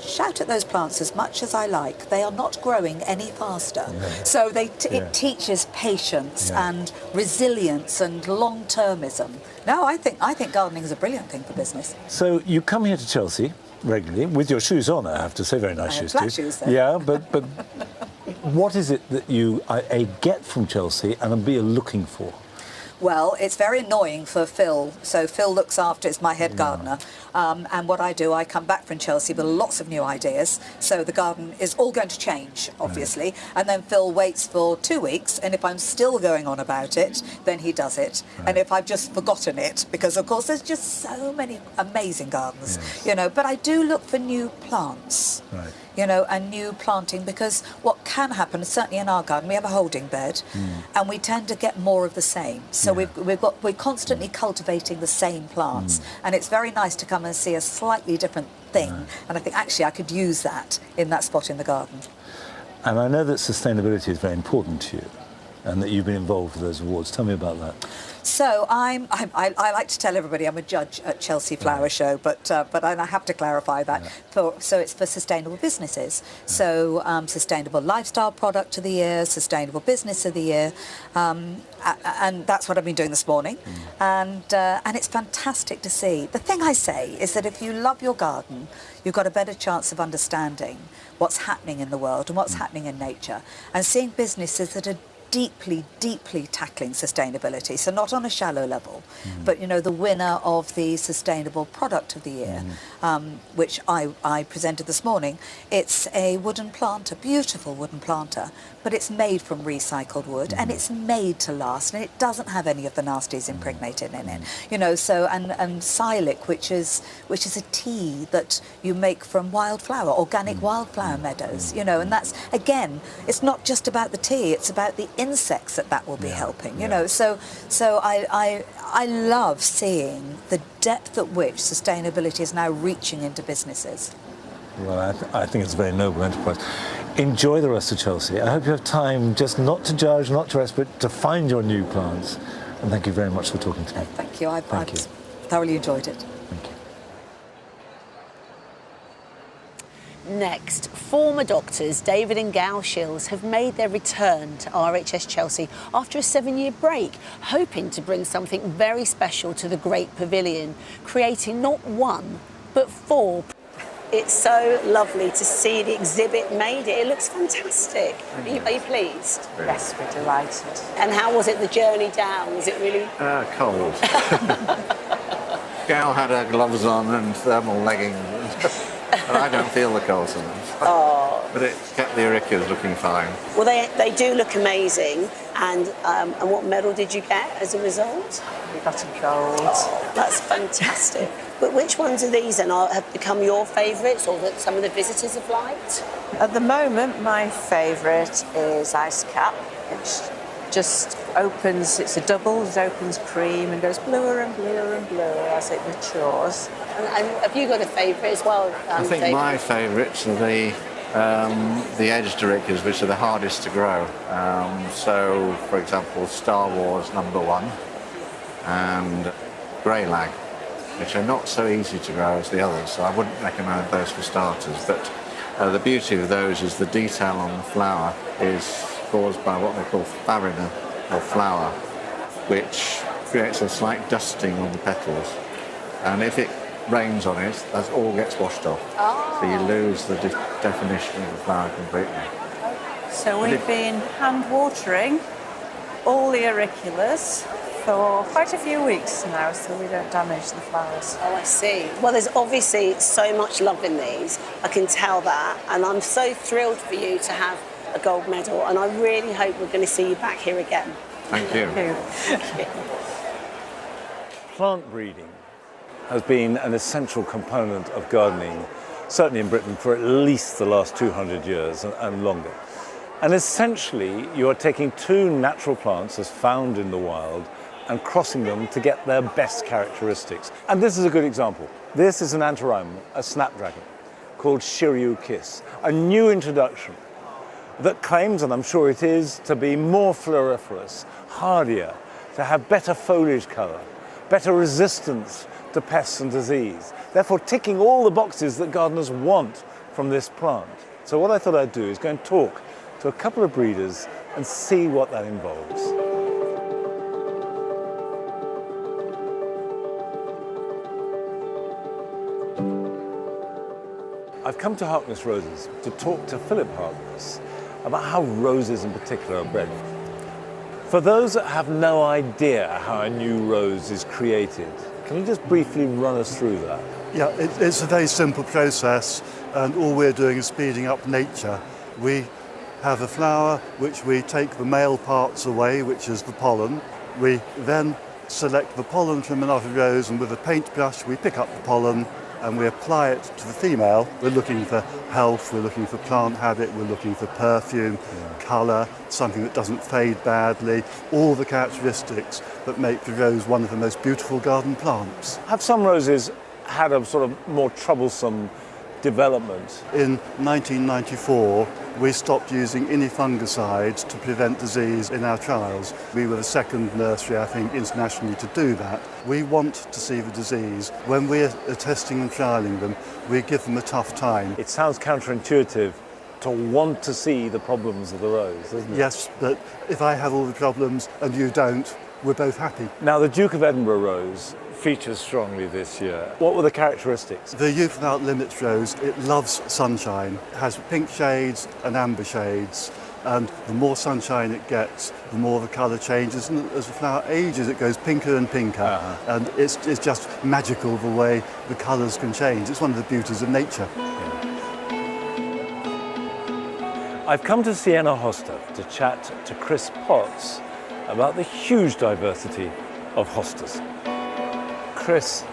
Speaker 12: shout at those plants as much as I like. They are not growing any faster. So it teaches patience and resilience and long-termism. No, I think gardening is a brilliant thing for business.
Speaker 1: So you come here to Chelsea regularly with your shoes on, I have to say, very nice shoes too.
Speaker 12: Flat shoes, though.
Speaker 1: Yeah, but what is it that you get from Chelsea and are looking for?
Speaker 12: Well, it's very annoying for Phil. So Phil looks after, it's my head gardener. And what I do, I come back from Chelsea with lots of new ideas. So the garden is all going to change, obviously. Right. And then Phil waits for 2 weeks. And if I'm still going on about it, then he does it. Right. And if I've just forgotten it, because of course there's just so many amazing gardens, you know, but I do look for new plants. Right. You know, and new planting, because what can happen, certainly in our garden, we have a holding bed, and we tend to get more of the same. So we're constantly cultivating the same plants, and it's very nice to come and see a slightly different thing. And I think actually I could use that in that spot in the garden.
Speaker 1: And I know that sustainability is very important to you. and that you've been involved with those awards. Tell me about that.
Speaker 12: So I like to tell everybody I'm a judge at Chelsea Flower Show, but I have to clarify that. So it's for sustainable businesses. So sustainable lifestyle product of the year, sustainable business of the year, and that's what I've been doing this morning. And it's fantastic to see. The thing I say is that if you love your garden, you've got a better chance of understanding what's happening in the world and what's happening in nature, and seeing businesses that are deeply, deeply tackling sustainability. So not on a shallow level, but, you know, the winner of the Sustainable Product of the Year, which I presented this morning, it's a wooden planter, beautiful wooden planter, but it's made from recycled wood and it's made to last, and it doesn't have any of the nasties impregnated in it. You know, so, and Silic, which is a tea that you make from wildflower, organic wildflower meadows, you know, and that's, again, it's not just about the tea, it's about the insects that will be helping, you know. So I love seeing the depth at which sustainability is now reaching into businesses.
Speaker 1: Well, I think it's a very noble enterprise. Enjoy the rest of Chelsea. I hope you have time just not to judge, not to rest, but to find your new plants. And thank you very much for talking to me.
Speaker 12: Thank you. I've thoroughly enjoyed it.
Speaker 1: Thank you.
Speaker 2: Next, former doctors David and Gal Shills have made their return to RHS Chelsea after a 7-year break, hoping to bring something very special to the Great Pavilion, creating not one, but 4. It's so lovely to see the exhibit made it. It looks fantastic. Are you pleased?
Speaker 13: Yes, we're delighted.
Speaker 2: And how was it, the journey down? Was it really...
Speaker 13: Cold. Gal had her gloves on and thermal leggings. But I don't feel the cold so much.
Speaker 2: Oh.
Speaker 13: But it kept the auriculas looking fine.
Speaker 2: Well, they do look amazing. And what medal did you get as a result?
Speaker 13: We got a gold.
Speaker 2: Oh, that's fantastic. But which ones of these then have become your favourites, or that some of the visitors have liked?
Speaker 14: At the moment, my favourite is Ice Cap, which just opens, it's a double, it opens cream and goes bluer and bluer and bluer as it matures.
Speaker 2: And have you got a favourite as well,
Speaker 13: I think
Speaker 2: David?
Speaker 13: my favourites are the edged auriculas, which are the hardest to grow. So, for example, Star Wars #1 and Grey Lag, which are not so easy to grow as the others, so I wouldn't recommend those for starters. But the beauty of those is the detail on the flower is caused by what they call farina, or flower, which creates a slight dusting on the petals. And if it rains on it, that all gets washed off.
Speaker 2: Oh.
Speaker 13: So you lose the definition of the flower completely.
Speaker 14: So we've been hand watering all the auriculas for quite a few weeks now, so we don't damage the flowers.
Speaker 2: Oh, I see. Well, there's obviously so much love in these. I can tell that, and I'm so thrilled for you to have a gold medal, and I really hope we're going to see you back here again.
Speaker 13: Thank you.
Speaker 2: Thank you.
Speaker 1: Plant breeding has been an essential component of gardening, certainly in Britain, for at least the last 200 years and longer. And essentially, you are taking 2 natural plants as found in the wild and crossing them to get their best characteristics. And this is a good example. This is an antirrhinum, a snapdragon, called Shiryu Kiss, a new introduction that claims, and I'm sure it is, to be more floriferous, hardier, to have better foliage colour, better resistance to pests and disease, therefore ticking all the boxes that gardeners want from this plant. So what I thought I'd do is go and talk to a couple of breeders and see what that involves. I've come to Harkness Roses to talk to Philip Harkness about how roses in particular are bred. For those that have no idea how a new rose is created, can you just briefly run us through that?
Speaker 15: Yeah, it's a very simple process, and all we're doing is speeding up nature. We have a flower which we take the male parts away, which is the pollen. We then select the pollen from another rose, and with a paintbrush we pick up the pollen and we apply it to the female. We're looking for health, we're looking for plant habit, we're looking for perfume, colour, something that doesn't fade badly, all the characteristics that make the rose one of the most beautiful garden plants.
Speaker 1: Have some roses had a sort of more troublesome development?
Speaker 15: In 1994, we stopped using any fungicides to prevent disease in our trials. We were the second nursery, I think, internationally to do that. We want to see the disease. When we're testing and trialling them, we give them a tough time.
Speaker 1: It sounds counterintuitive to want to see the problems of the rose, doesn't it?
Speaker 15: Yes, but if I have all the problems and you don't, we're both happy.
Speaker 1: Now, the Duke of Edinburgh rose features strongly this year. What were the characteristics?
Speaker 15: The Youth Without Limits rose, it loves sunshine. It has pink shades and amber shades, and the more sunshine it gets, the more the colour changes, and as the flower ages it goes pinker and pinker, and it's just magical the way the colours can change. It's one of the beauties of nature.
Speaker 1: I've come to Siena Hosta to chat to Chris Potts about the huge diversity of hostas. Chris,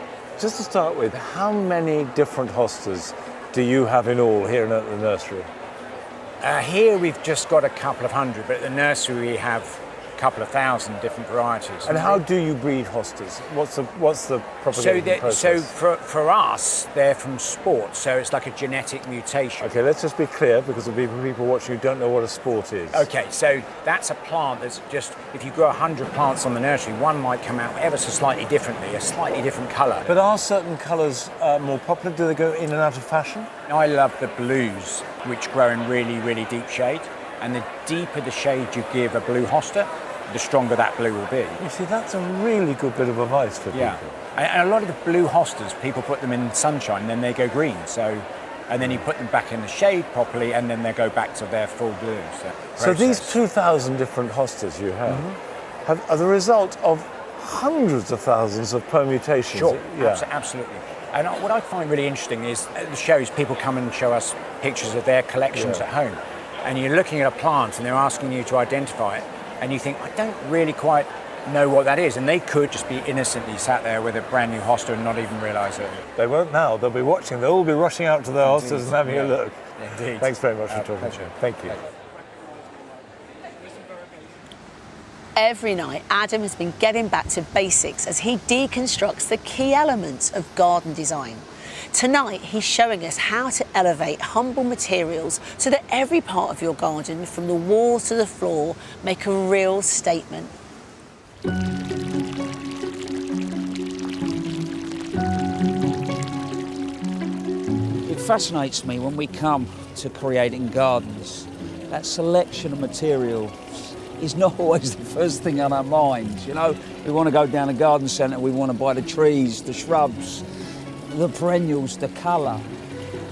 Speaker 1: just to start with, how many different hostas do you have in all here at the nursery?
Speaker 16: Here we've just got a couple of hundred, but at the nursery we have a couple of thousand different varieties.
Speaker 1: And how do you breed hostas? What's the propagation process?
Speaker 16: So for us, they're from sport, so it's like a genetic mutation.
Speaker 1: Okay, let's just be clear, because there'll be people watching who don't know what a sport is.
Speaker 16: Okay, so that's a plant that's just, if you grow 100 plants on the nursery, one might come out ever so slightly differently, a slightly different colour.
Speaker 1: But are certain colours more popular? Do they go in and out of fashion?
Speaker 16: I love the blues, which grow in really, really deep shade. And the deeper the shade you give a blue hosta, the stronger that blue will be.
Speaker 1: You see, that's a really good bit of advice for people.
Speaker 16: And a lot of the blue hostas, people put them in sunshine, then they go green. So, and then you put them back in the shade properly, and then they go back to their full blue.
Speaker 1: So these 2,000 different hostas you have are the result of hundreds of thousands of permutations.
Speaker 16: Sure, absolutely. And what I find really interesting is at the shows, people come and show us pictures of their collections at home. And you're looking at a plant and they're asking you to identify it. And you think, I don't really quite know what that is. And they could just be innocently sat there with a brand new hosta and not even realise it.
Speaker 1: They won't now. They'll be watching. They'll all be rushing out to their hostas and having a look.
Speaker 16: Indeed.
Speaker 1: Thanks very much for talking. Thank you.
Speaker 2: Every night, Adam has been getting back to basics as he deconstructs the key elements of garden design. Tonight, he's showing us how to elevate humble materials so that every part of your garden, from the walls to the floor, make a real statement.
Speaker 17: It fascinates me when we come to creating gardens. That selection of materials is not always the first thing on our minds. You know, we want to go down a garden centre, we want to buy the trees, the shrubs, the perennials, the colour,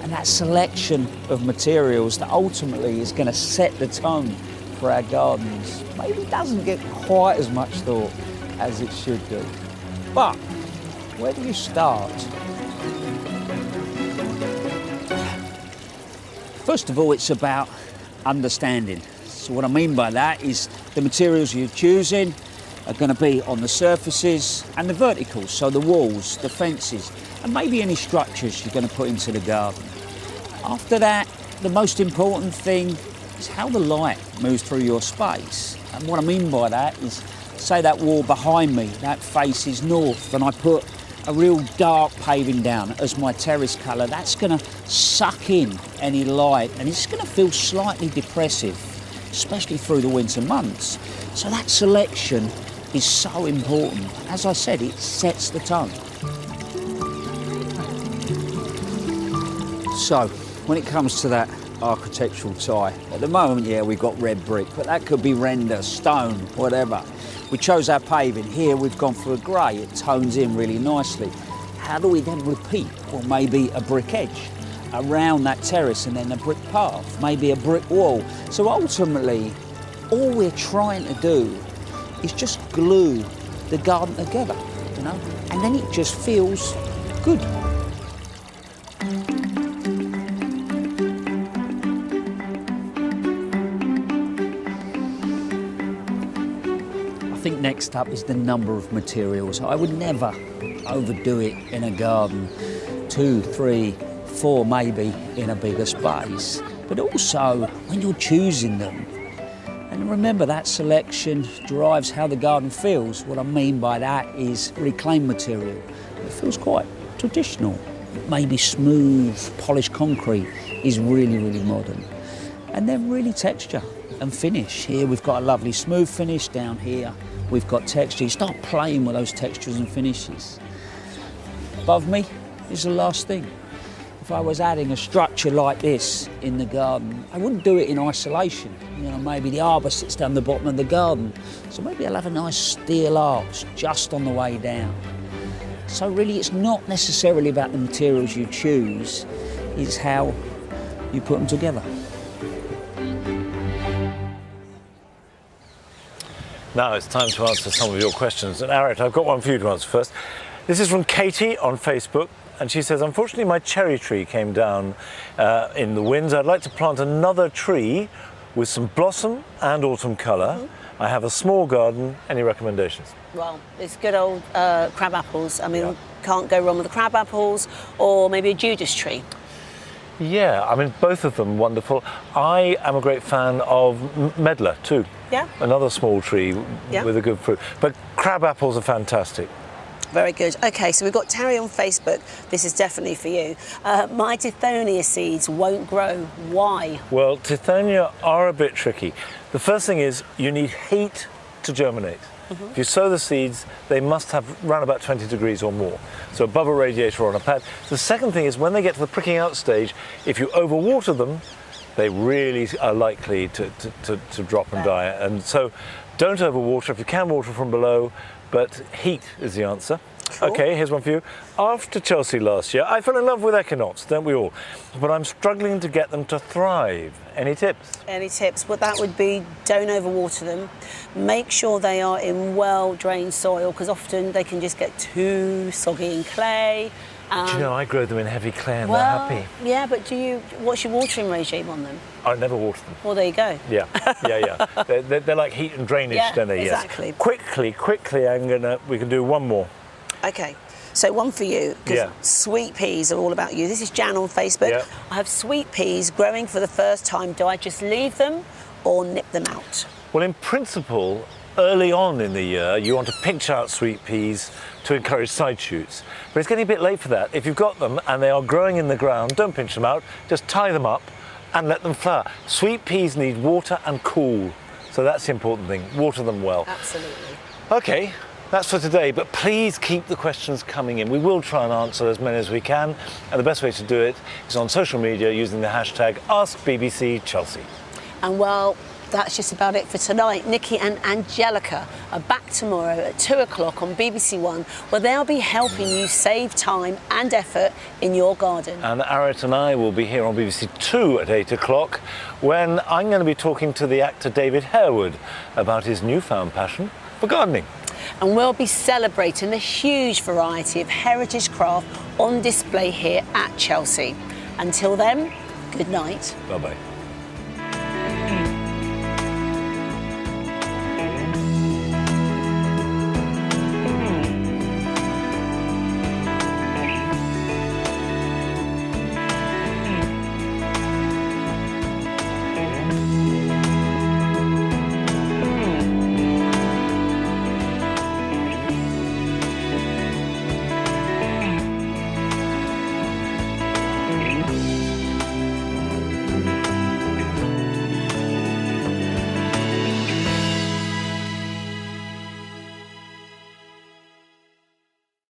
Speaker 17: and that selection of materials that ultimately is going to set the tone for our gardens maybe doesn't get quite as much thought as it should do. But where do you start? First of all, it's about understanding. So what I mean by that is the materials you're choosing are going to be on the surfaces and the verticals, so the walls, the fences, and maybe any structures you're going to put into the garden. After that, the most important thing is how the light moves through your space. And what I mean by that is, say that wall behind me, that faces north, and I put a real dark paving down as my terrace colour, that's going to suck in any light and it's going to feel slightly depressive, especially through the winter months. So that selection is so important. As I said, it sets the tone. So, when it comes to that architectural tie, at the moment, yeah, we've got red brick, but that could be render, stone, whatever. We chose our paving. Here we've gone for a grey. It tones in really nicely. How do we then repeat? Well, maybe a brick edge around that terrace and then a brick path, maybe a brick wall. So ultimately, all we're trying to do is just glue the garden together, you know, and then it just feels good. I think next up is the number of materials. I would never overdo it in a garden. 2, 3, 4 maybe in a bigger space. But also when you're choosing them, and remember that selection drives how the garden feels. What I mean by that is reclaimed material. It feels quite traditional, maybe smooth, polished concrete is really, really modern. And then really texture and finish. Here we've got a lovely smooth finish, down here we've got texture. You start playing with those textures and finishes. Above me is the last thing. If I was adding a structure like this in the garden, I wouldn't do it in isolation. You know, maybe the arbour sits down the bottom of the garden. So maybe I'll have a nice steel arch just on the way down. So really it's not necessarily about the materials you choose, it's how you put them together.
Speaker 1: Now it's time to answer some of your questions. And Arit, I've got one for you to answer first. This is from Katie on Facebook. And she says, unfortunately, my cherry tree came down in the winds. I'd like to plant another tree with some blossom and autumn colour. I have a small garden. Any recommendations?
Speaker 2: Well, it's good old crab apples. I mean, can't go wrong with the crab apples, or maybe a Judas tree.
Speaker 1: Yeah, I mean, both of them wonderful. I am a great fan of medlar too.
Speaker 2: Yeah.
Speaker 1: Another small tree with a good fruit. But crab apples are fantastic.
Speaker 2: Very good. Okay, so we've got Terry on Facebook. This is definitely for you. My Tithonia seeds won't grow. Why?
Speaker 1: Well, Tithonia are a bit tricky. The first thing is you need heat to germinate. If you sow the seeds, they must have around about 20 degrees or more, so above a radiator or on a pad. The second thing is when they get to the pricking out stage, if you overwater them, they really are likely to drop and die. And so don't overwater. If you can, water from below, but heat is the answer. Cool. Okay, here's one for you. After Chelsea last year, I fell in love with echinots, don't we all? But I'm struggling to get them to thrive. Any tips?
Speaker 2: Any tips? Well, that would be don't overwater them. Make sure they are in well-drained soil, because often they can just get too soggy in clay.
Speaker 1: Do you know, I grow them in heavy clay and
Speaker 2: well,
Speaker 1: they're happy.
Speaker 2: Yeah, but what's your watering regime on them?
Speaker 1: I never water them.
Speaker 2: Well, there you go.
Speaker 1: Yeah. They're like heat and drainage, don't they?
Speaker 2: Exactly.
Speaker 1: Yes. Quickly, we can do one more.
Speaker 2: Okay, so one for you, because sweet peas are all about you. This is Jan on Facebook.
Speaker 1: Yeah.
Speaker 2: I have sweet peas growing for the first time. Do I just leave them or nip them out?
Speaker 1: Well, in principle, early on in the year, you want to pinch out sweet peas to encourage side shoots. But it's getting a bit late for that. If you've got them and they are growing in the ground, don't pinch them out, just tie them up and let them flower. Sweet peas need water and cool, so that's the important thing. Water them well.
Speaker 2: Absolutely.
Speaker 1: Okay, that's for today, but please keep the questions coming in. We will try and answer as many as we can, and the best way to do it is on social media using the hashtag AskBBCChelsea.
Speaker 2: And well, that's just about it for tonight. Nikki and Angelica are back tomorrow at 2 o'clock on BBC One, where they'll be helping you save time and effort in your garden.
Speaker 1: And Arit and I will be here on BBC Two at 8 o'clock, when I'm going to be talking to the actor David Harewood about his newfound passion for gardening.
Speaker 2: And we'll be celebrating the huge variety of heritage craft on display here at Chelsea. Until then, good night.
Speaker 1: Bye-bye.